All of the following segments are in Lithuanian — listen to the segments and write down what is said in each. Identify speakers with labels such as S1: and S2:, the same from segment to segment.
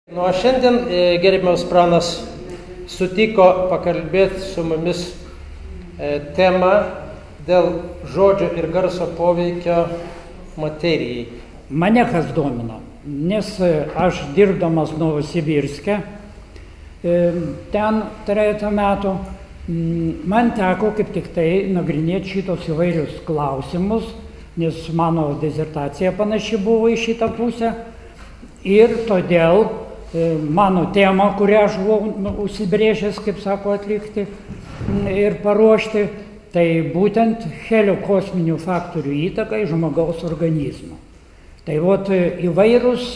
S1: Nuo šiandien gerbiamas pranas sutiko pakalbėti su mumis tema dėl žodžio ir garso poveikio materijai.
S2: Mane kas domina, nes aš dirbdamas Novosibirske, ten 3 metų, man teko kaip tik tai nagrinėti šitos įvairius klausimus, nes mano disertacija panaši buvo į šitą pusę ir todėl mano tema, kurią aš buvau užsibrėžęs, kaip sako, atlikti ir paruošti, tai būtent helio kosminių faktorių įtakai žmogaus organizmo. Tai įvairūs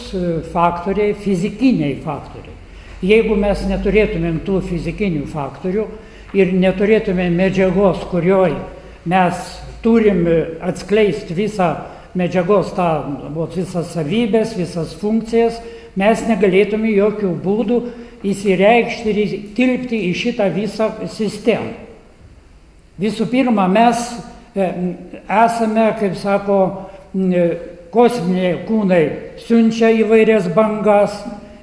S2: faktoriai, fizikiniai faktoriai. Jeigu mes neturėtumėm tų fizikinių faktorių ir neturėtumėm medžiagos, kurioj mes turim atskleisti visą medžiagos, visas savybės, visas funkcijas, mes negalėtume jokių būdų įsireikšti ir tilpti į šitą visą sistemą. Visų pirma, mes esame, kaip sako, kosminiai kūnai siunčia įvairias bangas,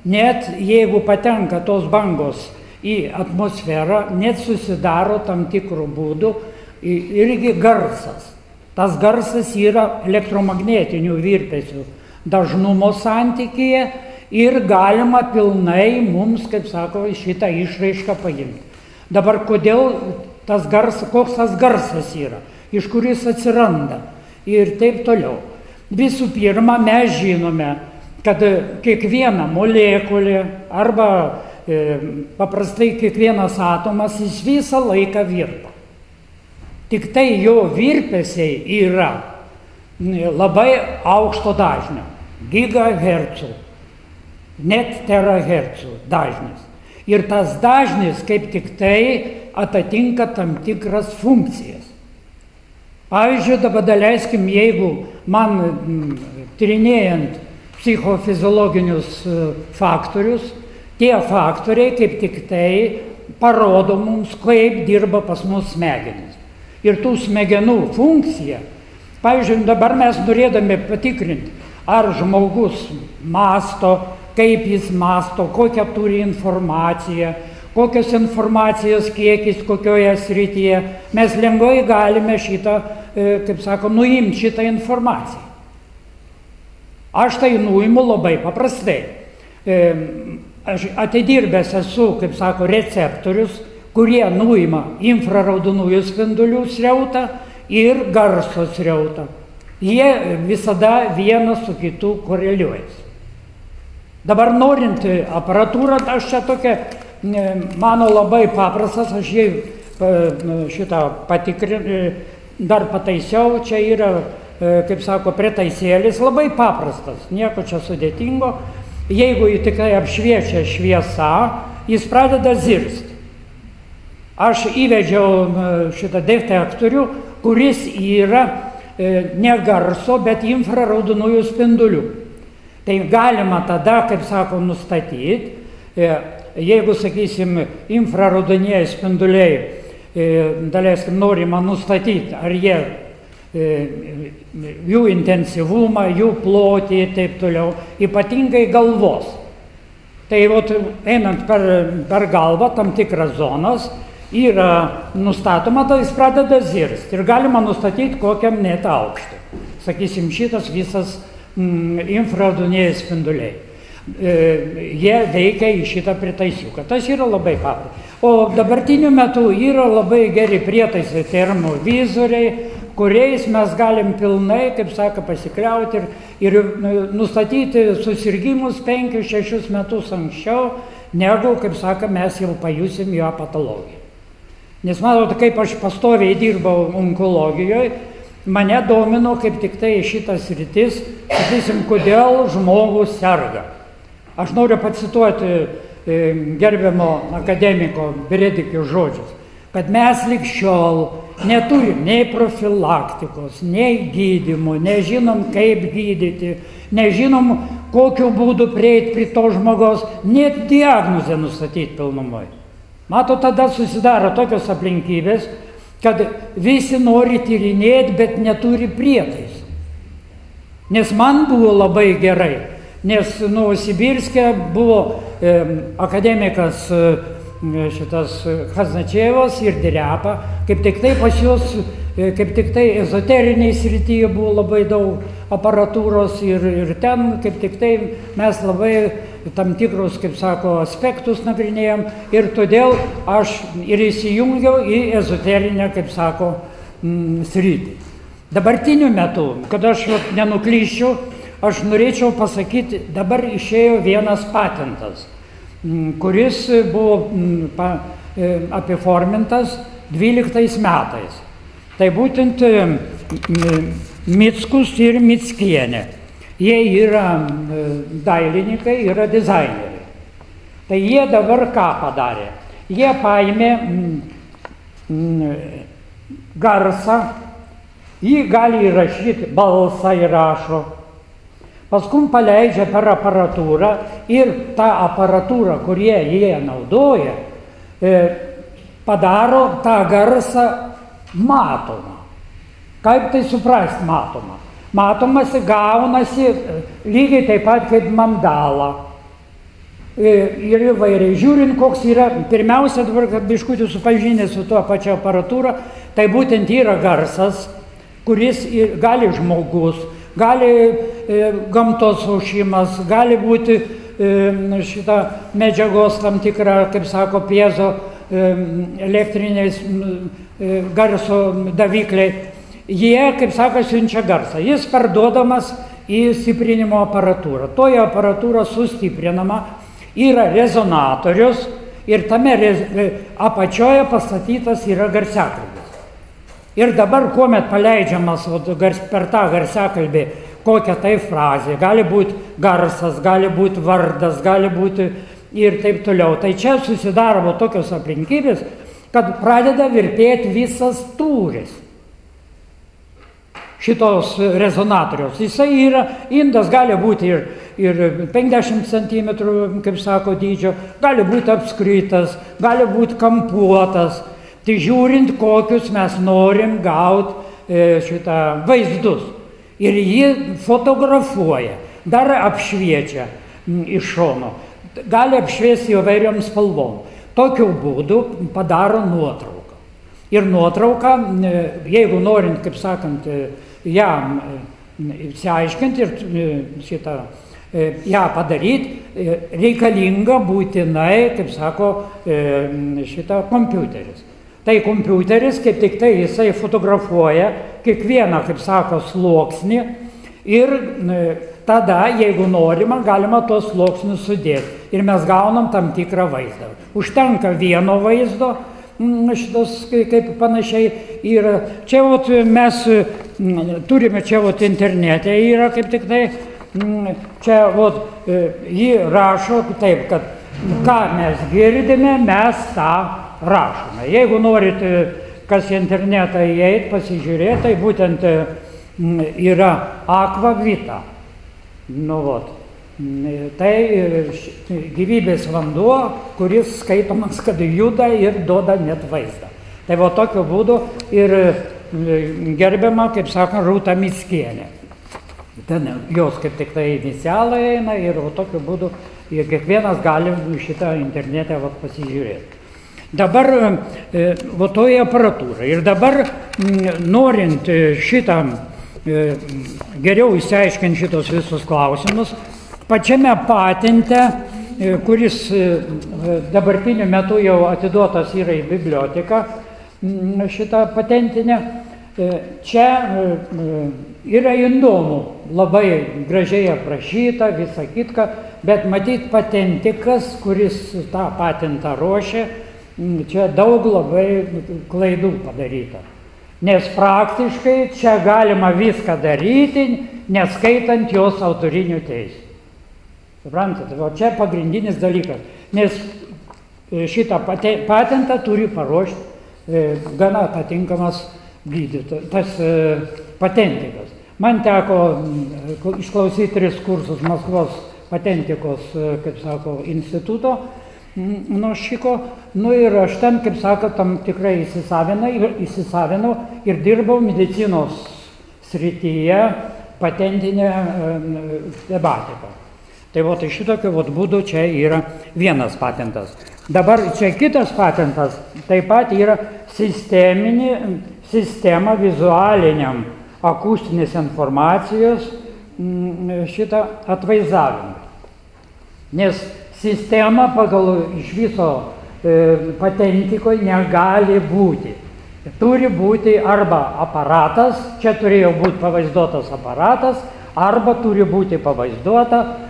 S2: net jeigu patenka tos bangos į atmosferą, net susidaro tam tikrų būdų irgi garsas. Tas garsas yra elektromagnetinių virpesių dažnumo santykyje ir galima pilnai mums, kaip sako, šitą išraišką paimti. Dabar kodėl koks tas garsas yra, iš kur jis atsiranda ir taip toliau. Visų pirma, mes žinome, kad kiekviena molekulė arba paprastai kiekvienas atomas jis visą laiką virpa. Tik tai jo virpesiai yra labai aukšto dažnio, gigahercų, net terahercų dažnis. Ir tas dažnis kaip tik tai atitinka tam tikras funkcijas. Pavyzdžiui, dabar daleiskim, jeigu man tyrinėjant psichofiziologinius faktorius, tie faktoriai kaip tik tai parodo mums, kaip dirba pas mus smegenys. Ir tų smegenų funkcija, pavyzdžiui, dabar mes norėdami patikrinti, ar žmogus mąsto, kaip jis mąsto, kokią turi informaciją, kokios informacijos kiekis, kokioje srityje, mes lengvai galime šitą, kaip sako, nuimti šitą informaciją. Aš tai nuimu labai paprastai. Aš atidirbęs esu, kaip sako, receptorius, kurie nuima infraraudonųjų spindulių srautą ir garso srautą. Jie visada vienas su kitu koreliuojasi. Dabar norint aparatūrą, aš čia tokia, mano labai paprastas, aš jį šitą dar pataisiau, čia yra, kaip sako, pritaisėlis, labai paprastas, nieko čia sudėtingo. Jeigu jį tikrai apšviečia šviesa, jis pradeda zirsti. Aš įvedžiau šitą detektorių, kuris yra ne garso, bet infraraudonųjų spindulių. Tai galima tada, kaip sako, nustatyti, jeigu, sakysim, infraraudonieji spinduliai, daleiskim, norima nustatyti, ar jie, jų intensyvumą, jų plotį ir taip toliau, ypatingai galvos. Tai einant per galvą, tam tikras zonas, yra nustatoma, tai jis pradeda zirsti ir galima nustatyti kokiam net aukštį. Sakysim, šitas visas infraraudonieji spinduliai. Jie veikia į šitą pritaisiuką. Tas yra labai paprasta. O dabartiniu metu yra labai geri prietaisai termovizoriai, kuriais mes galim pilnai, kaip sako, pasikliauti ir nustatyti susirgymus 5-6 metus anksčiau, negu, kaip sako, mes jau pajusim jo patologiją. Nes matote, kaip aš pastoviai dirbau onkologijoje, mane domino kaip tik tai šitas sritis, sakysim, kodėl žmogus serga. Aš noriu pacituoti gerbiamo akademiko Bredikio žodžius, kad mes lig šiol neturim nei profilaktikos, nei gydymo, nežinom kaip gydyti, nežinom kokiu būdu prieiti prie to žmogaus, net diagnozę nustatyti pilnumoj. Mato, tada susidaro tokios aplinkybės, kad visi nori tyrinėti, bet neturi prietaisų. Nes man buvo labai gerai, nes Novosibirske buvo akademikas šitas Khaznačevas ir Direba, kaip tik tai pas juos, kaip tik tai ezoteriniai srityje buvo labai daug aparatūros ir ten, kaip tik tai mes labai tam tikrus, kaip sako, aspektus nagrinėjom ir todėl aš ir įsijungiau į ezoterinę, kaip sako, sritį. Dabartiniu metu, kad aš nenuklyščiau, aš norėčiau pasakyti, dabar išėjo vienas patentas, kuris buvo apiformintas 12 metais. Tai būtent Mickus ir Mickienė. Jie yra dailininkai, yra dizaineriai. Tai jie dabar ką padarė? Jie paėmė garsą, jį gali įrašyti, balsą įrašo, paskui paleidžia per aparatūrą ir tą aparatūrą, kurie jie naudoja, padaro tą garsą matomą. Kaip tai suprast matomą? Matomas gaunasi lygiai taip pat kaip mandala. Ir įvairiai žiūrint, koks yra, pirmiausia, dabar, kad biškutį supažinę su tuo pačia aparatūra, tai būtent yra garsas, kuris gali žmogus, gali gamtos aušimas, gali būti šita medžiagos tam tikra, kaip sako, piezo elektriniais garso davikliai. Jie, kaip sako, siunčia garsą. Jis parduodamas į stiprinimo aparatūrą. Toje aparatūra sustiprinama, yra rezonatorius ir tame apačioje pastatytas yra garsiakalbis. Ir dabar, kuomet paleidžiamas per tą garsiakalbį kokią tai frazę, gali būti garsas, gali būti vardas, gali būti ir taip toliau. Tai čia susidaro tokios aplinkybės, kad pradeda virpėti visas tūris šitos rezonatoriaus. Jisai yra, indas gali būti ir 50 cm, kaip sako, dydžio, gali būti apskritas, gali būti kampuotas. Tai žiūrint, kokius mes norim gauti šitą vaizdus. Ir jį fotografuoja, dar apšviečia iš šono, gali apšviesti įvairiom spalvom. Tokiu būdu padaro nuotrauką. Ir nuotrauką, jeigu norint, kaip sakant, ją išsiaiškinti ir ją padaryti, reikalinga būtinai, kaip sako, kompiuteris. Tai kompiuteris, kaip tik tai jisai fotografuoja kiekvieną, kaip sako, sluoksnį ir tada, jeigu norima, galima tos sluoksnius sudėti ir mes gaunam tam tikrą vaizdą. Užtenka vieno vaizdo, šitos kaip panašiai yra. Čia mes turime, čia internete yra kaip tik tai, čia jį rašo taip, kad ką mes girdime, mes tą rašome. Jeigu norite, kas į internetą įeit, pasižiūrėti, tai būtent yra Aquavita. Tai gyvybės vanduo, kuris skaitomas, kad juda ir duoda net vaizdą. Tai tokiu būdu ir gerbiama, kaip sakant, Rūta Mickienė. Ten jos kaip tik tai inicialai eina ir tokiu būdu kiekvienas gali šitą internete pasižiūrėti. Dabar toje aparatūrai. Ir dabar norint šitą geriau išsiaiškinti šitos visus klausimus, pačiame patente, kuris dabartiniu metu jau atiduotas yra į biblioteką, šitą patentinę, čia yra įdomu, labai gražiai aprašyta, visa kitka, bet matyt patentikas, kuris tą patentą ruošia, čia daug labai klaidų padaryta. Nes praktiškai čia galima viską daryti, neskaitant jos autorinių teisių. Suprantate, čia pagrindinis dalykas, nes šitą patentą turi paruošti gana atitinkamas gydytojas, tas patentikas. Man teko išklausyti 3 kursus Maskvos patentikos, kaip sako, instituto, ir aš ten, kaip sako, tam tikrai įsisavinau ir dirbau medicinos srityje patentinę tematiką. Tai vat iš šitokio vat būdų čia yra vienas patentas. Dabar čia kitas patentas taip pat yra sistema vizualiniam akustinės informacijos šitą atvaizdavimą. Nes sistema pagal iš viso patentikoje negali būti. Turi būti arba aparatas, čia turėjo būti pavaizduotas aparatas, arba turi būti pavaizduota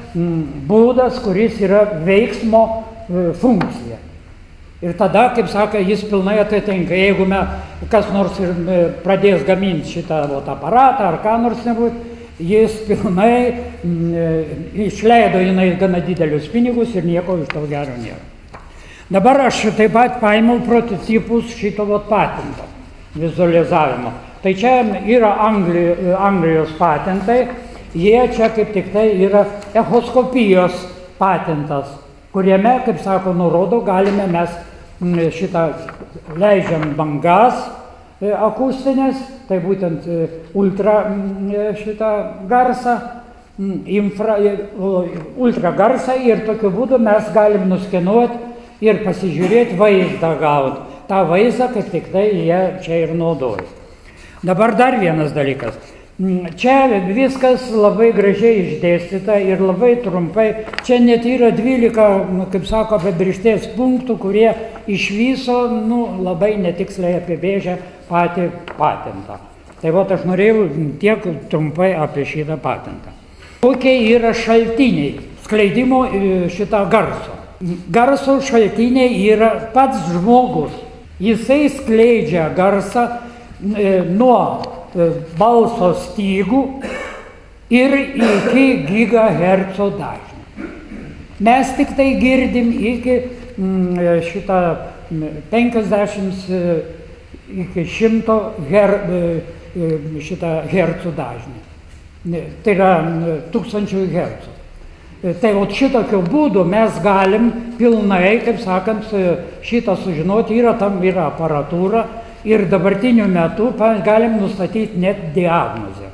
S2: būdas, kuris yra veiksmo funkcija. Ir tada, kaip sako, jis pilnai atitinka. Jeigu kas nors ir pradės gaminti šitą aparatą ar ką nors nebūt, jis pilnai išleido jinai gana didelius pinigus ir nieko iš to gero nėra. Dabar aš taip pat paėmiau prototipus šito patento vizualizavimo. Tai čia yra Anglijos patentai, jie čia kaip tik tai yra echoskopijos patentas, kuriame, kaip sako, nurodo, galime mes šitą leidžiam bangas akustinės, tai būtent ultra šitą garsą, ultra garsą ir tokiu būdu mes galim nuskenuoti ir pasižiūrėti vaizdą gauti. Ta vaizdą, kaip tik tai jie čia ir naudoja. Dabar dar vienas dalykas. Čia viskas labai gražiai išdėstyta ir labai trumpai. Čia net yra 12, kaip sako, apibrėžties punktų, kurie iš viso labai netiksliai apibrėžia patį patentą. Tai aš norėjau tiek trumpai apie šitą patentą. Kokie yra šaltiniai skleidimo šitą garso? Garso šaltiniai yra pats žmogus. Jisai skleidžia garsą nuo balso stygų ir iki gigaherco dažnio. Mes tik tai girdim iki šitą 50 iki 100 hercų dažnį. Tai yra 1000 hercų. Tai šitokiu būdu mes galim pilnai, kaip sakant, šitą sužinoti, tam yra aparatūra ir dabartiniu metu galim nustatyti net diagnozę.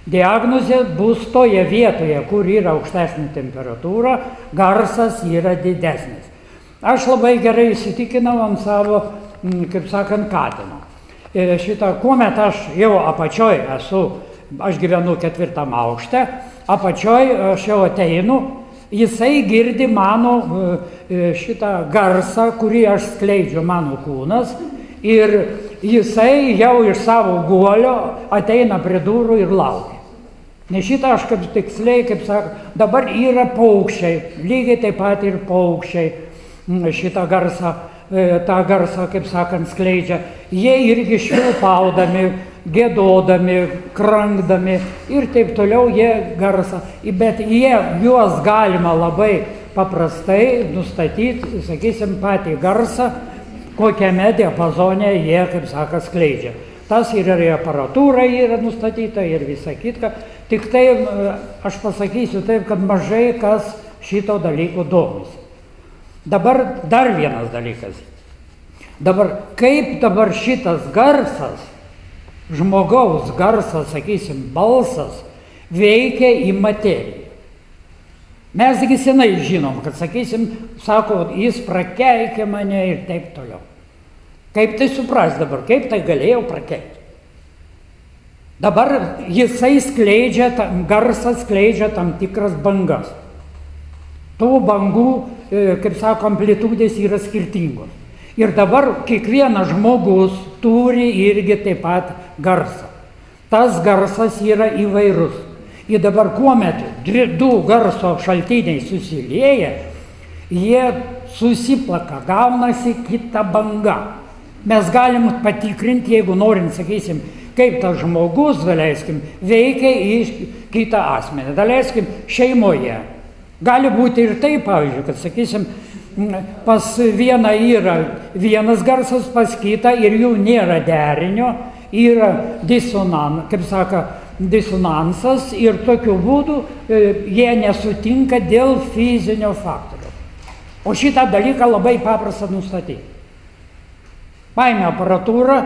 S2: Diagnozė bus toje vietoje, kur yra aukštesnė temperatūra, garsas yra didesnis. Aš labai gerai įsitikinau ant savo, kaip sakant, katino. Kuomet aš jau apačioj esu, aš gyvenu 4. aukšte, apačioj aš jau ateinu, jisai girdi mano šitą garsą, kurį aš skleidžiu mano kūnas ir jisai jau iš savo guolio ateina prie durų ir laukia. Nes šitą aš kaip tiksliai, kaip sako, dabar yra paukščiai, lygiai taip pat ir paukščiai šitą garsą, tą garsą, kaip sakant, skleidžia. Jie irgi švilpaudami, gėdodami, krankdami ir taip toliau jie garsą. Bet juos galima labai paprastai nustatyti, sakysim, patį garsą, kokiame diapazone jie, kaip sako, skleidžia. Tas ir aparatūra yra nustatyta ir visa kitka. Tik tai aš pasakysiu taip, kad mažai kas šito dalyko domisi. Dabar dar vienas dalykas. Dabar kaip dabar šitas garsas, žmogaus garsas, sakysim, balsas, veikia į materiją. Mesgi senai žinom, kad, sakysim, sako, jis prakeikia mane ir taip toliau. Kaip tai supras dabar, kaip tai galėjau prakeikti? Dabar jisai skleidžia, garsas skleidžia tam tikras bangas. Tų bangų, kaip sako, amplitudės yra skirtingos. Ir dabar kiekvienas žmogus turi irgi taip pat garsą. Tas garsas yra įvairus. Ir dabar kuomet du garso šaltiniai susilieja, jie susiplaka, gaunasi kita banga. Mes galim patikrinti, jeigu norim, sakysim, kaip tas žmogus, daleiskim, veikia į kitą asmenį, daleiskim, šeimoje. Gali būti ir taip, pavyzdžiui, kad, sakysim, pas vieną yra vienas garsas, pas kitą ir jų nėra derinio, yra kaip sako, disonansas ir tokiu būdu jie nesutinka dėl fizinio faktorių. O šitą dalyką labai paprasta nustatyti. Paėmė aparatūrą,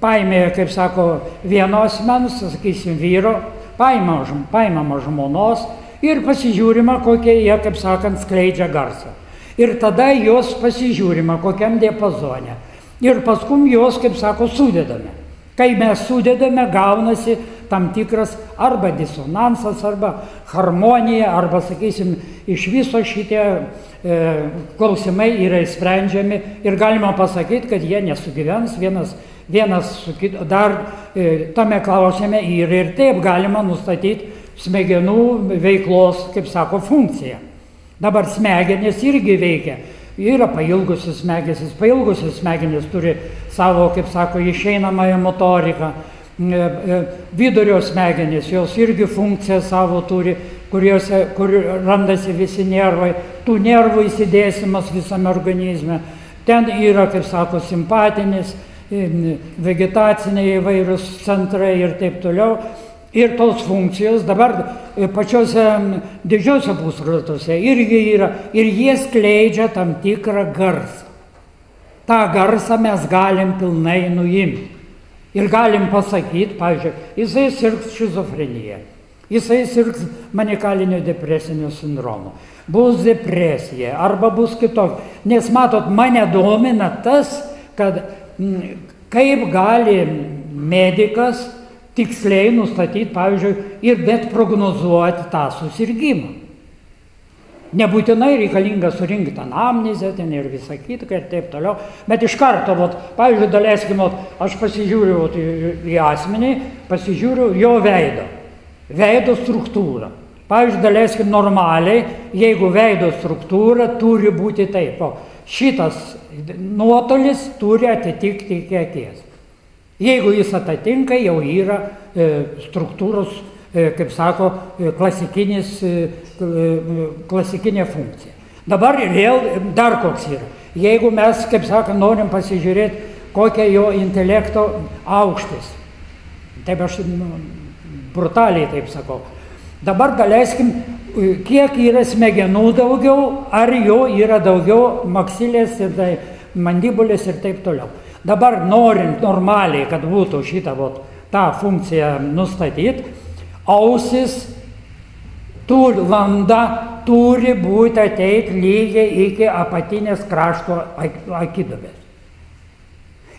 S2: paėmė, kaip sako, vieno asmens, sakysim, vyro, paėmama žmonos ir pasižiūrima, kokie jie, kaip sakant, skleidžia garsą. Ir tada jos pasižiūrima, kokiam diapazone. Ir paskum jos, kaip sako, sudedame. Kai mes sudedame, gaunasi tam tikras arba disonansas, arba harmonija, arba, sakysim, iš viso šitie klausimai yra sprendžiami ir galima pasakyti, kad jie nesugyvens vienas su kitu. Dar tame klausime ir taip galima nustatyti smegenų veiklos, kaip sako, funkciją. Dabar smegenys irgi veikia. Yra pailgusios smegenys turi savo, kaip sako, išeinamąją motoriką. Vidurio smegenys, jos irgi funkciją savo turi, kur randasi visi nervai, tų nervų įsidėsimas visame organizme. Ten yra, kaip sako, simpatinis, vegetaciniai įvairūs centrai ir taip toliau. Ir tos funkcijos dabar pačiose didžiosios pusrutuose irgi yra, ir jie skleidžia tam tikrą garsą. tą garsą mes galim pilnai nuimti. Ir galim pasakyti, pavyzdžiui, jisai sirgs šizofrenija, jisai sirgs manikalinio depresinio sindromu, bus depresija arba bus kitokia. Nes matot, mane domina tas, kad kaip gali medikas tiksliai nustatyti, pavyzdžiui, ir bet prognozuoti tą susirgymą. Nebūtinai reikalinga surinkti anamnezę ten ir visą kitą ir taip toliau, bet iš karto, pavyzdžiui, daleiskim, aš pasižiūriu į asmenį, pasižiūriu jo veido struktūrą. Pavyzdžiui, daleiskim, normaliai, jeigu veido struktūra turi būti taip, šitas nuotolis turi atitikti iki akies. Jeigu jis atitinka, jau yra struktūros, kaip sako, klasikinė funkcija. Dabar vėl dar koks yra. Jeigu mes, kaip sako, norim pasižiūrėti, kokia jo intelekto aukštis. Taip aš brutaliai taip sakau. Dabar daleiskim, kiek yra smegenų daugiau, ar jo yra daugiau maksilės ir mandibulės ir taip toliau. Dabar norint normaliai, kad būtų šitą tą funkciją nustatyti, ausis landa turi būti ateiti lygiai iki apatinės krašto akiduobės.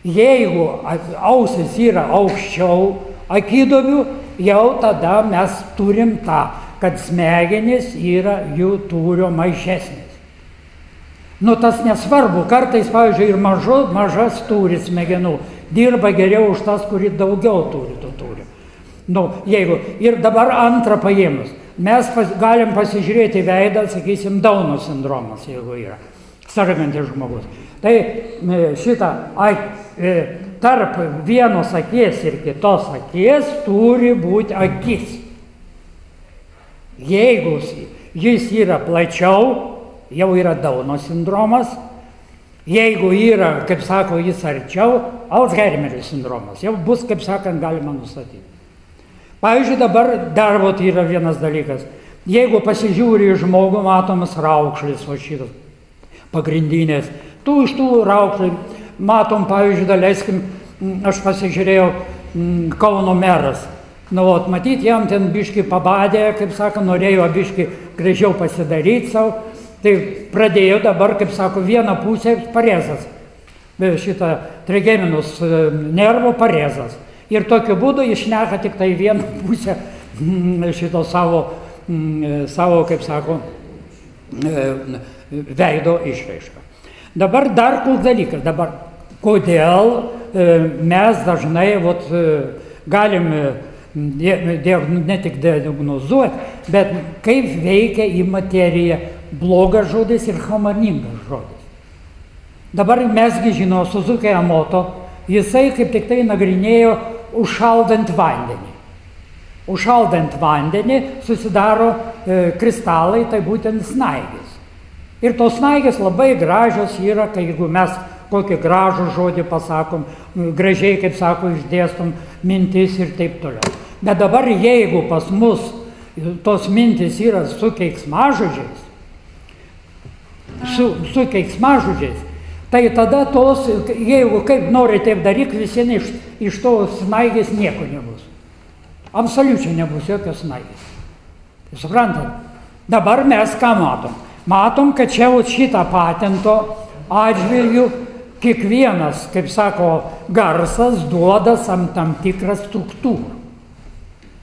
S2: Jeigu ausis yra aukščiau akiduobių, jau tada mes turim tą, kad smegenys yra jų tūrio mažesnis. Tas nesvarbu, kartais, pavyzdžiui, ir mažas turi smegenų dirba geriau už tas, kuri daugiau turi tų tūrių. Ir dabar antrą paėmus, mes galim pasižiūrėti veidą, sakysim, Dauno sindromas, jeigu yra sergantis žmogus. Tai tarp vienos akies ir kitos akies turi būti akis. Jeigu jis yra plačiau, jau yra Dauno sindromas. Jeigu yra, kaip sako, jis arčiau, Alzheimerio sindromas. Jau bus, kaip sakant, galima nustatyti. Pavyzdžiui, dabar dar yra vienas dalykas. Jeigu pasižiūri į žmogų, matomas raukšlis, šitas pagrindinės. Iš tų raukšlių matom, pavyzdžiui, daleiskim, aš pasižiūrėjau Kauno meras. Matyt, jam ten biškį pabadė, kaip sako, norėjo biškį gražiau pasidaryti savo. Tai pradėjo dabar, kaip sako, vieną pusę parezas. Šitą trigeminus nervo parezas. Ir tokiu būdu išneka tik tai vieną pusę šito savo, kaip sako, veido išraišką. Dabar dar koks dalykas. Dabar, kodėl mes dažnai galim ne tik diagnozuoti, bet kaip veikia į materiją blogas žodis ir harmoningas žodis. Dabar mesgi žino, Suzuki Emoto, jisai kaip tik tai nagrinėjo užšaldant vandenį. Užšaldant vandenį susidaro kristalai, tai būtent snaigės. Ir tos snaigės labai gražios yra, kai jeigu mes kokį gražų žodį pasakom, gražiai, kaip sako, išdėstom mintis ir taip toliau. Bet dabar jeigu pas mus tos mintis yra su keiksmažodžiais, tai tada jeigu kaip nori taip daryk, visiems iš tos snaigės nieko nebus. Absoliučiai nebus jokios snaigės. Suprantat? Dabar mes ką matom? Matom, kad čia šitą patento atžvilgių kiekvienas, kaip sako, garsas duoda tam tikrą struktūrą.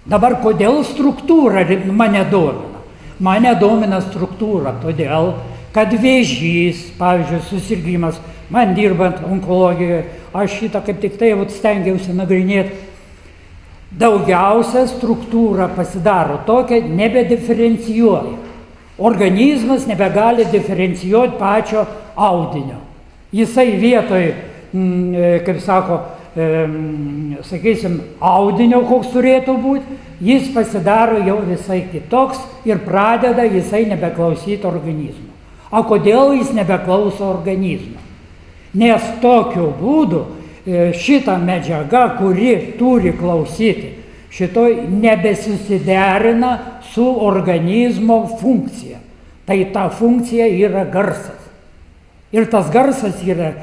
S2: Dabar kodėl struktūra mane domina? Mane domina struktūra, todėl, kad vėžys, pavyzdžiui, susirgymas, man dirbant onkologijoje, aš šitą kaip tik tai stengiausi nagrinėti, daugiausia struktūra pasidaro tokia, nebediferencijuoja. Organizmas nebegali diferencijuoti pačio audinio. Jisai vietoj, kaip sako, sakysim, audinio, koks turėtų būti, jis pasidaro jau visai kitoks ir pradeda jisai nebeklausyti organizmo. O kodėl jis nebeklauso organizmo? Nes tokiu būdu šita medžiaga, kuri turi klausyti, šitoj nebesusiderina su organizmo funkcija. Tai ta funkcija yra garsas. Ir tas garsas yra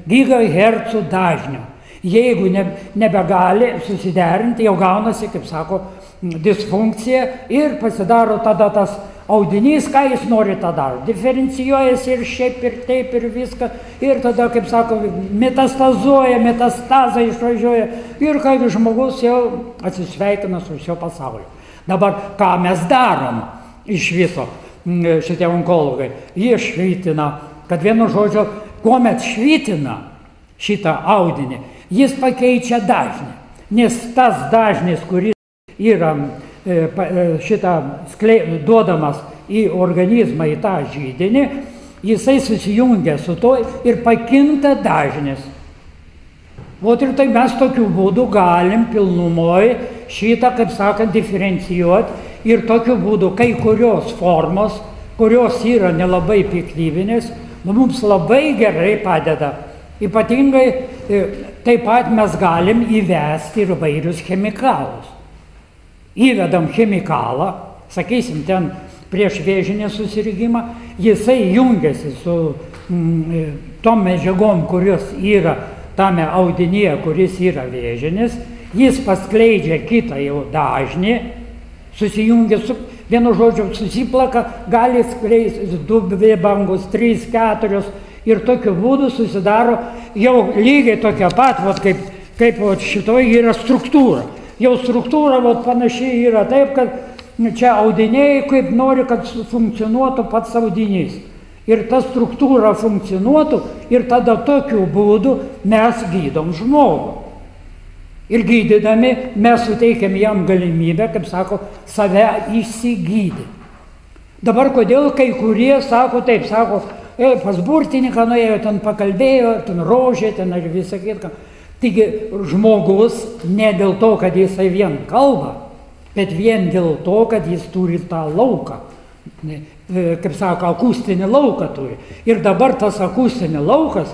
S2: gigahercų dažnio. Jeigu nebegali susiderinti, jau gaunasi, kaip sako, disfunkcija ir pasidaro tada tas audinys, ką jis nori tą daro. Diferencijuojasi ir šiaip ir taip ir viską. Ir tada, kaip sako, metastazuoja, metastazą išvažiuoja. Ir kaip žmogus jau atsisveikina su šio pasauliu. Dabar, ką mes darom iš viso šitie onkologai? Jie švitina, kad vienu žodžiu, kuomet švitina šitą audinį, jis pakeičia dažnį. Nes tas dažnis, kuris yra šitą duodamas į organizmą, į tą židinį, jisai susijungia su to ir pakinta dažnis. Ot ir tai mes tokiu būdu galim pilnumoje šitą, kaip sakant, diferencijuoti ir tokiu būdu kai kurios formos, kurios yra nelabai piktybinės, mums labai gerai padeda. Ypatingai taip pat mes galim įvesti ir vairius chemikalus. Įvedam chemikalą, sakysim, ten prieš vėžinį susirgymą, jisai jungiasi su tom medžiagom, kurios yra tame audinyje, kuris yra vėžinis, jis paskleidžia kitą jau dažnį, susijungia su, vienu žodžiu, susiplaka, gali skleisti 2 bangos, 3, 4 ir tokiu būdu susidaro jau lygiai tokia pat, kaip šitoj yra struktūra. Jau struktūra panašiai yra taip, kad čia audiniai kaip nori, kad funkcionuotų pats audinys. Ir ta struktūra funkcionuotų ir tada tokiu būdu mes gydom žmogų. Ir gydydami mes suteikiam jam galimybę, kaip sako, save įsigydyti. Dabar kodėl kai kurie sako taip, sako, pas burtininką nuėjo, ten pakalbėjo, ten rožė, ten ir visą kitką. Taigi žmogus ne dėl to, kad jisai vien kalba, bet vien dėl to, kad jis turi tą lauką. Kaip sako, akustinį lauką turi. Ir dabar tas akustinį laukas,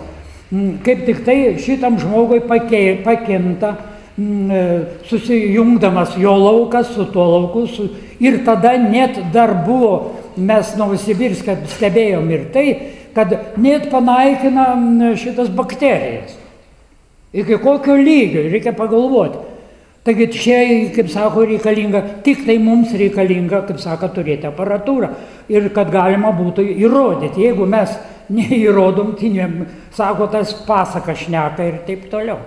S2: kaip tik tai šitam žmogui pakinta, susijungdamas jo laukas su tuo lauku. Ir tada net dar buvo, mes Novosibirske stebėjom ir tai, kad net panaikina šitas bakterijas. Iki kokio lygio, reikia pagalvoti. Taigi čia, kaip sako, reikalinga, tik tai mums reikalinga, kaip sako, turėti aparatūrą. Ir kad galima būtų įrodyti. Jeigu mes neįrodom, tai sako, tas pasaka šneka ir taip toliau.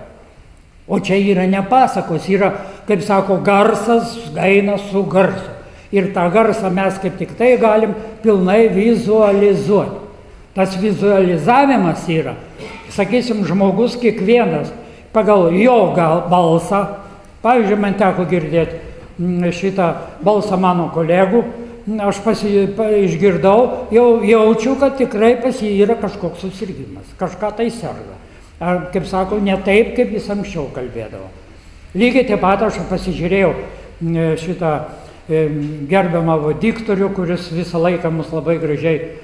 S2: O čia yra ne pasakos, yra, kaip sako, garsas eina su garsu. Ir tą garsą mes kaip tik tai galim pilnai vizualizuoti. Tas vizualizavimas yra, sakysim, žmogus kiekvienas pagal jo balsą. Pavyzdžiui, man teko girdėti šitą balsą mano kolegų, aš išgirdau, jau jaučiu, kad tikrai pas jį yra kažkoks susirgymas, kažką tai serga. Ar, kaip sako, ne taip, kaip jis anksčiau kalbėdavo. Lygiai taip pat aš pasižiūrėjau šitą gerbiamą diktorių, kuris visą laiką mus labai gražiai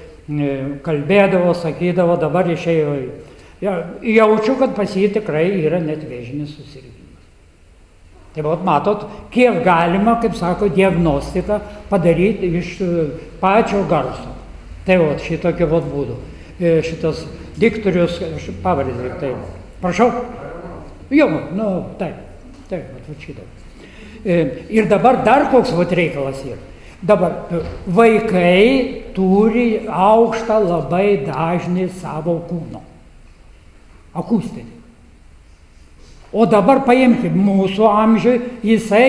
S2: kalbėdavo, sakydavo, dabar išėjo. Jaučiu, kad pas jį tikrai yra net vėžinis susirgymas. Tai matot, kiek galima, kaip sako, diagnostiką padaryti iš pačio garso. Tai šitokio būdų. Šitas diktorius, pavardė, taip. Prašau? Jo, taip, šitą. Ir dabar dar koks reikalas yra. Dabar vaikai turi aukštą labai dažnį savo kūno. Akustinį. O dabar paimkime mūsų amžiui, jisai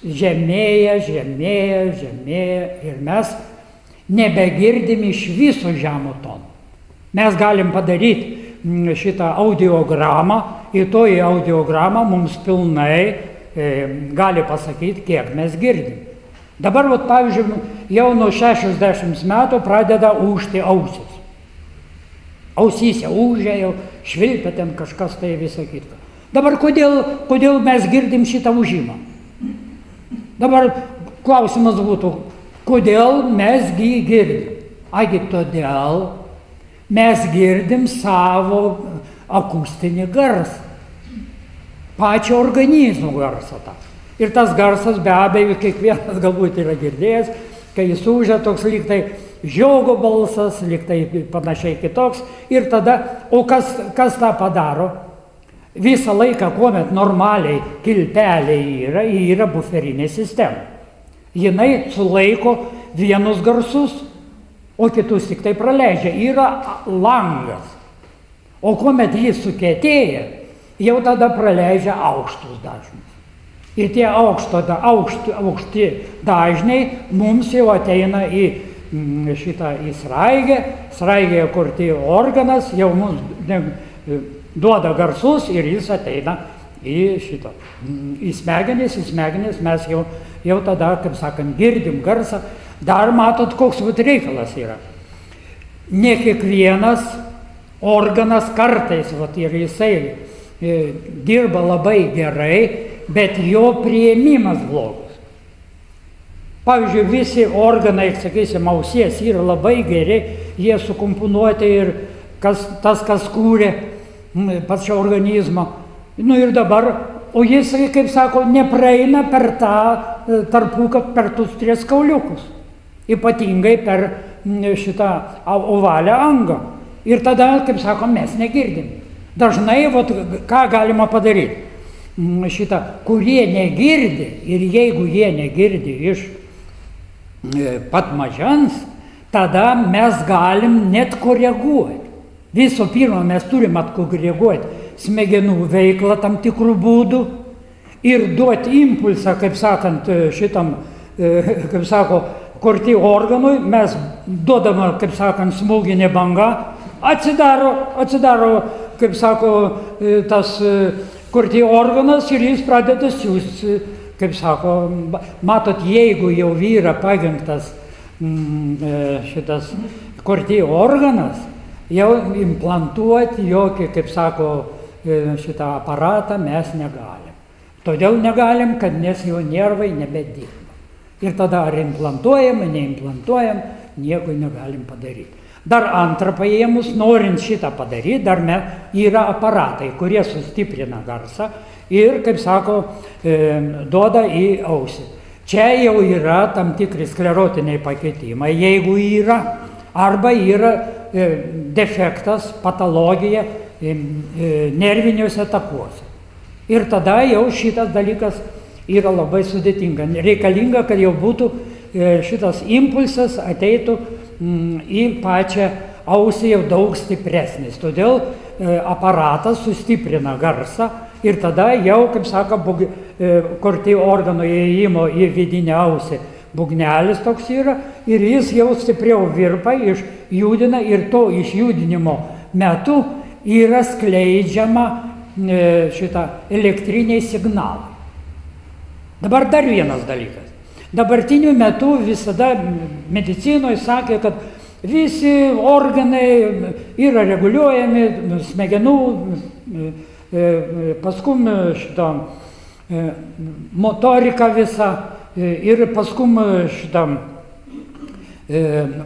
S2: žemėja ir mes nebegirdim iš viso žemo tono. Mes galim padaryti šitą audiogramą ir toji audiograma mums pilnai gali pasakyti, kiek mes girdim. Dabar, pavyzdžiui, jau nuo 60 metų pradeda ūžti ausis. Ausyse ūžia, jau švilpia ten kažkas tai visą kitką. Dabar kodėl mes girdim šitą ūžimą? Dabar klausimas būtų, kodėl mes girdim? Agi todėl mes girdim savo akustinį garsą, pačio organizmo garsą tą. Ir tas garsas be abejo, kiekvienas galbūt yra girdėjęs, kai jis ūžia toks lyg tai žiogo balsas, lyg tai panašiai kitoks. Ir tada, o kas tą padaro? Visą laiką, kuomet normaliai kilpeliai yra buferinė sistema. Jinai sulaiko vienus garsus, o kitus tik tai praleidžia. Yra langas. O kuomet jis sukietėja, jau tada praleidžia aukštus dažnius. Ir tie aukšti dažniai mums jau ateina į sraigę. Sraigėje kurti organas jau mums duoda garsus ir jis ateina į smegenis mes jau tada, kaip sakant, girdim garsą. Dar matot, koks reikalas yra. Ne kiekvienas organas kartais, ir jisai dirba labai gerai, bet jo priėmimas blogas. Pavyzdžiui, visi organai, sakysim, ausies yra labai geri, jie sukomponuoti ir kas kūrė pačią organizmą. Ir dabar, o jis, kaip sako, nepraeina per tą tarpuką, per tus 3 kauliukus. Ypatingai per šitą ovalią angą. Ir tada, kaip sako, mes negirdim. Dažnai, ką galima padaryti? Kurie negirdi, ir jeigu jie negirdi iš pat mažens, tada mes galim net koreguoti. Visų pirma, mes turim atkoreguoti smegenų veiklą tam tikrų būdų ir duoti impulsą, kaip sakant, šitam, kaip sako, kurti organui, mes duodama, kaip sakant, smūginė banga, atsidaro, kaip sako, tas kurti organas ir jis pradeda siųsti, kaip sako, matot, jeigu jau yra pagimtas šitas kurti organas, jau implantuoti jokį, kaip sako, šitą aparatą mes negalim. Todėl negalim, kad nes jo nervai nebedirba. Ir tada ar implantuojam, neimplantuojam, nieko negalim padaryti. Dar antrą paėmus, norint šitą padaryti, dar yra aparatai, kurie sustiprina garsą ir, kaip sako, duoda į ausį. Čia jau yra tam tikri sklerotiniai pakitimai, jeigu yra, arba yra defektas, patologija nerviniuose takuose. Ir tada jau šitas dalykas yra labai sudėtinga. Reikalinga, kad jau būtų šitas impulsas ateitų į pačią ausį jau daug stipresnis. Todėl aparatas sustiprina garsą ir tada jau, kaip sako, kurti organų įėjimo į vidinę ausį būgnelis toks yra ir jis jau stipriau virpa, išjudina ir to išjudinimo metu yra skleidžiama elektriniai signalai. Dabar dar vienas dalykas. Dabartiniu metu visada medicinoje sakė, kad visi organai yra reguliuojami, smegenų, paskum šitą motorika visa ir paskum šitą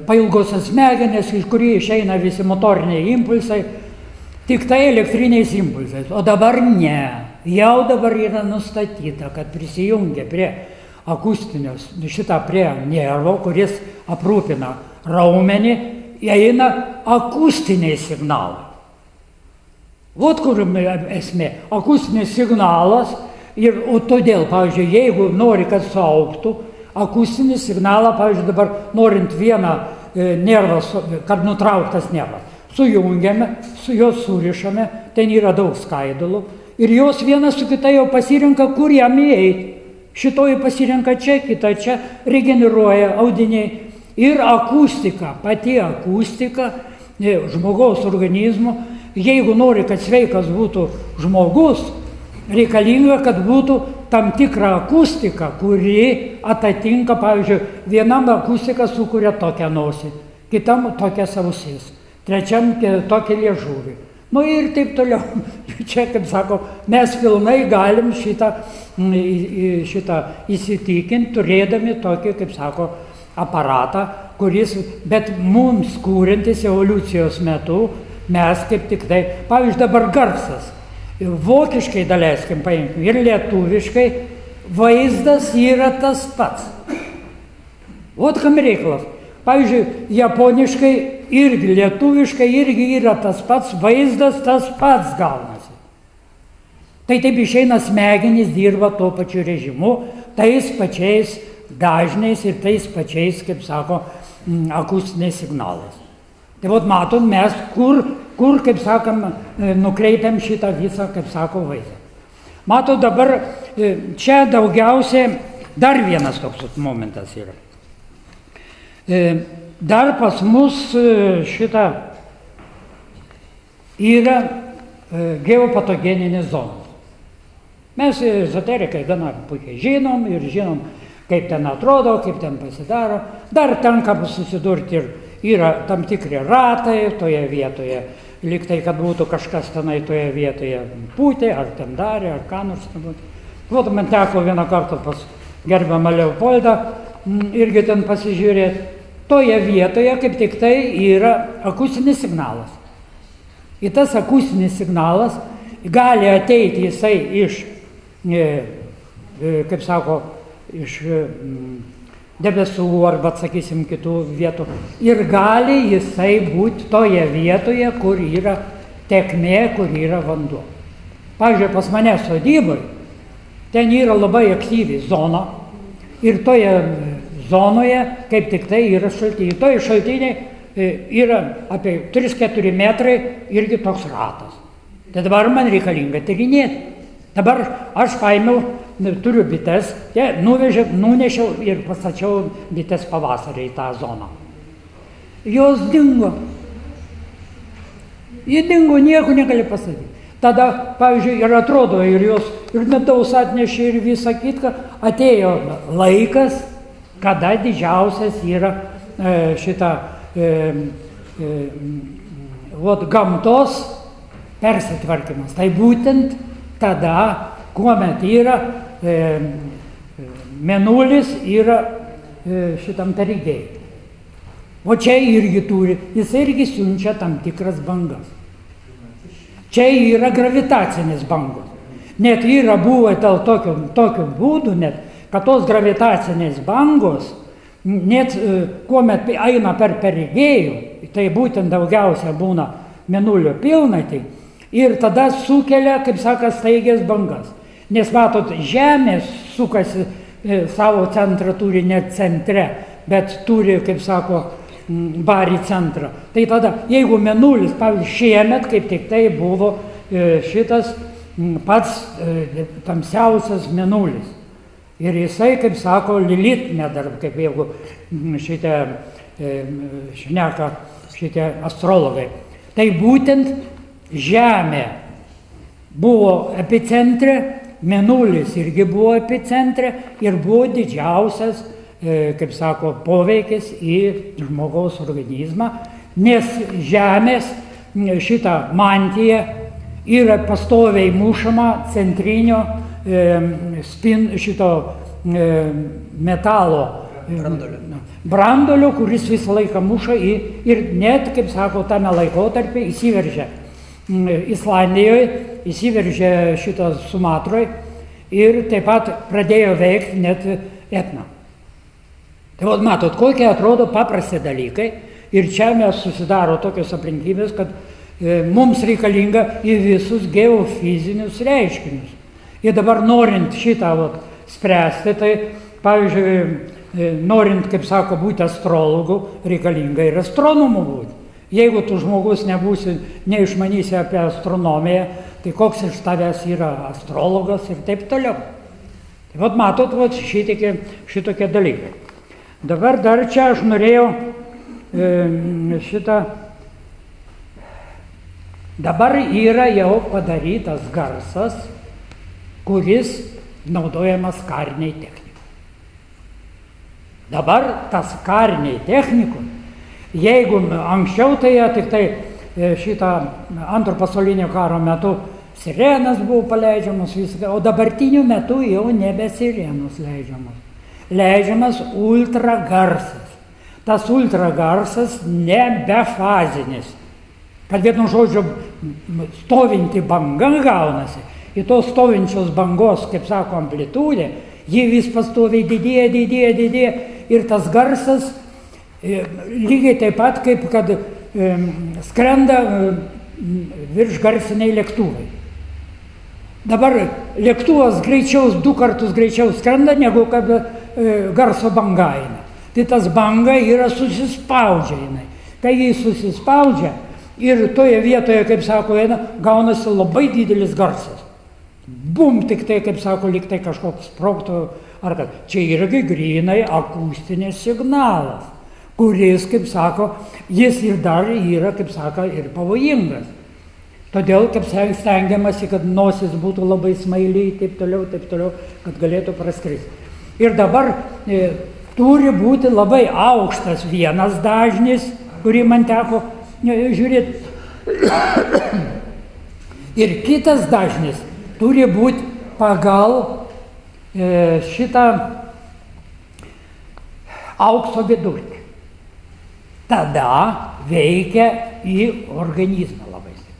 S2: pailgosios smegenės, iš kurių išeina visi motoriniai impulsai, tik tai elektriniais impulsais. O dabar ne. Jau dabar yra nustatyta, kad prisijungia prie akustinius, prie nervo, kuris aprūpina raumenį, eina akustiniai signalai. Vot kur esmė. Akustinis signalas, o todėl, pavyzdžiui, jeigu nori, kad suaugtų, akustinį signalą, pavyzdžiui, dabar norint vieną nervą, kad nutrauktas nervas, sujungiame, su juos surišame, ten yra daug skaidulų ir jos vienas su kita jau pasirenka, kur jam įeiti. Šitoji pasirenka čia, kita čia, regeneruoja audiniai. Ir akustika, pati akustika žmogaus organizmo, jeigu nori, kad sveikas būtų žmogus, reikalinga, kad būtų tam tikra akustika, kuri atitinka, pavyzdžiui, vienam akustika sukuria tokią nosį, kitam tokias ausis, trečiam tokį liežuvį. Nu ir taip toliau. Čia, kaip sako, mes pilnai galim šitą įsitikinti, turėdami tokį, kaip sako, aparatą, kuris, bet mums kūrintis evoliucijos metu, mes kaip tik tai, pavyzdžiui, dabar garsas. Vokiškai daleiskim, paimkim, ir lietuviškai vaizdas yra tas pats. Ot kam reikalas. Pavyzdžiui, japoniškai irgi, lietuviškai irgi yra tas pats, vaizdas tas pats gaunasi. Tai taip išeina, smegenys dirba tuo pačiu režimu, tais pačiais dažniais ir tais pačiais, kaip sako, akustiniais signalais. Tai vat matom mes, kur kaip sakam, nukreipiam šitą visą, kaip sako, vaizdą. Matot, dabar čia daugiausiai dar vienas toks momentas yra. Dar pas mus šitą yra geopatogeninis zonas. Mes ezoterikai gana puikiai žinom ir žinom, kaip ten atrodo, kaip ten pasidaro. Dar tenka susidurti ir yra tam tikri ratai toje vietoje, lyg tai, kad būtų kažkas tenai toje vietoje pūtė, ar ten darė, ar ką nors ten būtų. Vat man teko vieną kartą pas gerbiamą Leopoldą irgi ten pasižiūrėti. Toje vietoje kaip tik tai yra akustinis signalas. Ir tas akustinis signalas gali ateiti jisai iš, kaip sako, iš debesų arba, sakysim, kitų vietų. Ir gali jisai būti toje vietoje, kur yra tekmė, kur yra vanduo. Pavyzdžiui, pas mane sodybai, ten yra labai aktyvi zona ir toje zonoje, kaip tik tai yra šaltiniai. Toje šaltiniai yra apie 3-4 metrai irgi toks ratas. Tai dabar man reikalinga tyrinėti. Dabar aš paėmiau, turiu bites, nunešiau ir pastačiau bites pavasarį į tą zoną. Jos dingo. Jie dingo, nieko negali pasakyti. Tada, pavyzdžiui, ir atrodo, ir jos, ir medaus atnešė, ir visą kitką, atėjo laikas, kada didžiausias yra gamtos persitvarkymas. Tai būtent tada, kuomet yra mėnulis yra šitam perigėjui. O čia irgi turi, jis irgi siunčia tam tikras bangas. Čia yra gravitacinis bangos. Net yra buvę tokiu būdu, net, kad tos gravitacinės bangos, net kuomet eina per perigėjų, tai būtent daugiausia būna mėnulio pilnatį, ir tada sukelia, kaip saka, staigės bangas. Nes matot, Žemė sukasi savo centrą, turi net centre, bet turi, kaip sako, barį centrą. Tai tada, jeigu mėnulis, pavyzdžiui, šiemet, kaip tik tai buvo šitas pats tamsiausias mėnulis. Ir jisai, kaip sako, Lilit nedarb, kaip jeigu šitie šneka šitie astrologai. Tai būtent Žemė buvo epicentre, mėnulis irgi buvo epicentre ir buvo didžiausias, kaip sako, poveikis į žmogaus organizmą, nes Žemės šitą mantiją yra pastoviai mušama centrinio šito metalo brandolio, kuris visą laiką muša ir net, kaip sako, tame laikotarpį įsiveržė Islandijoje, įsiveržė šitą Sumatroje ir taip pat pradėjo veikti net Etną. Tai vat matot, kokie atrodo paprasti dalykai ir čia mes susidaro tokios aplinkybės, kad mums reikalinga į visus geofizinius reiškinius. Ir dabar norint šitą spręsti, tai pavyzdžiui, norint, kaip sako, būti astrologu, reikalinga ir astronomu būti. Jeigu tu žmogus nebūsi, neišmanysi apie astronomiją, tai koks iš tavęs yra astrologas ir taip toliau. Tai vat matot, vat šitokie dalykai. Dabar dar čia aš norėjau dabar yra jau padarytas garsas, kuris naudojamas kariniai technikai. Dabar tas kariniai technikų, jeigu anksčiau tai tik tai antro pasaulinio karo metu sirenas buvo paleidžiamas, o dabartiniu metu jau nebe sirenos leidžiamas. Leidžiamas ultragarsas. Tas ultragarsas nebefazinis. Kad vienu žodžiu stovinti banga gaunasi, į tos stovinčios bangos, kaip sako, amplitudė, ji vis pastoviai didėja ir tas garsas lygiai taip pat, kaip kad skrenda virš garsiniai lėktuvai. Dabar lėktuvas du kartus greičiau skrenda, negu kad garso banga eina. Tai tas banga yra susispaudžia jinai. Kai jį susispaudžia ir toje vietoje, kaip sako, eina, gaunasi labai didelis garsas. Bum, tik tai, kaip sako, lyg tai kažkoks sprogtų ar kad. Čia irgi grynai akustinis signalas, kuris, kaip sako, jis ir dar yra, kaip sako, ir pavojingas. Todėl, kaip stengiamasi, kad nosis būtų labai smaili, taip toliau, kad galėtų praskristi. Ir dabar turi būti labai aukštas vienas dažnis, kurį man teko žiūrėti. Ir kitas dažnis turi būti pagal šitą aukso vidurkį. Tada veikia į organizmą labai stipriai.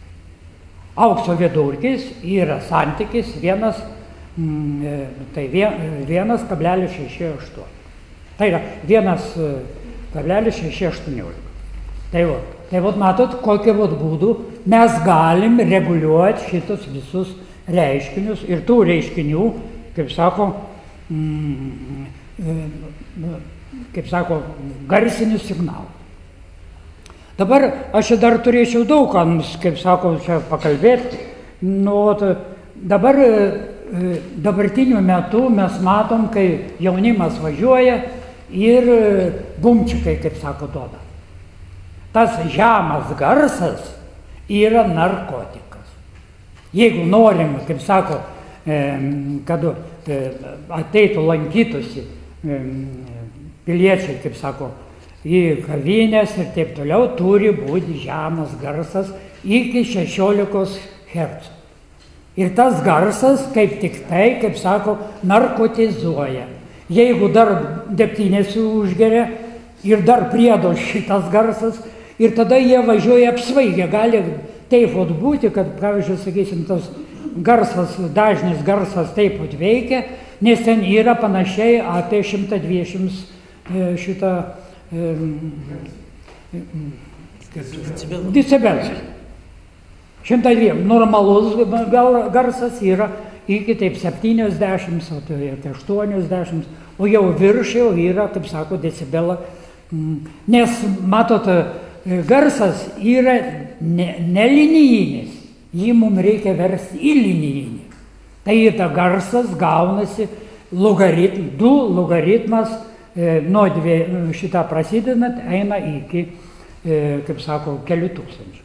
S2: Aukso vidurkis yra santykis 1,68. Tai yra 1,618. Tai matot, kokiu būdu mes galim reguliuoti šitus visus reiškinius ir tų reiškinių, kaip sako, garsinių signalų. Dabar aš dar turėčiau daug kams, kaip sako, čia pakalbėti. Dabartiniu metu mes matom, kai jaunimas važiuoja ir bumčikai, kaip sako, duoda. Tas žemas garsas yra narkotikas. Jeigu norim, kaip sako, kad ateitų lankytųsi piliečiai, kaip sako, į kavinės ir taip toliau, turi būti žemas garsas iki 16 Hz. Ir tas garsas kaip tik tai, kaip sako, narkotizuoja. Jeigu dar degtinės užgeria ir dar priedo šitas garsas, ir tada jie važiuoja apsvaigę. Gali taip būti, kad, pavyzdžiui, sakysim, tas garsas, dažnis garsas taip veikia, nes ten yra panašiai apie 120 decibelų. 102. Normalus garsas yra iki taip 70, o tai 80, o jau virš jau yra, kaip sako, decibelą. Nes, matot, garsas yra nelinijinis, jį mums reikia versti į linijinį. Tai ta garsas gaunasi logaritmas nuo šitą prasidedant eina iki, kaip sako, kelių tūkstančių.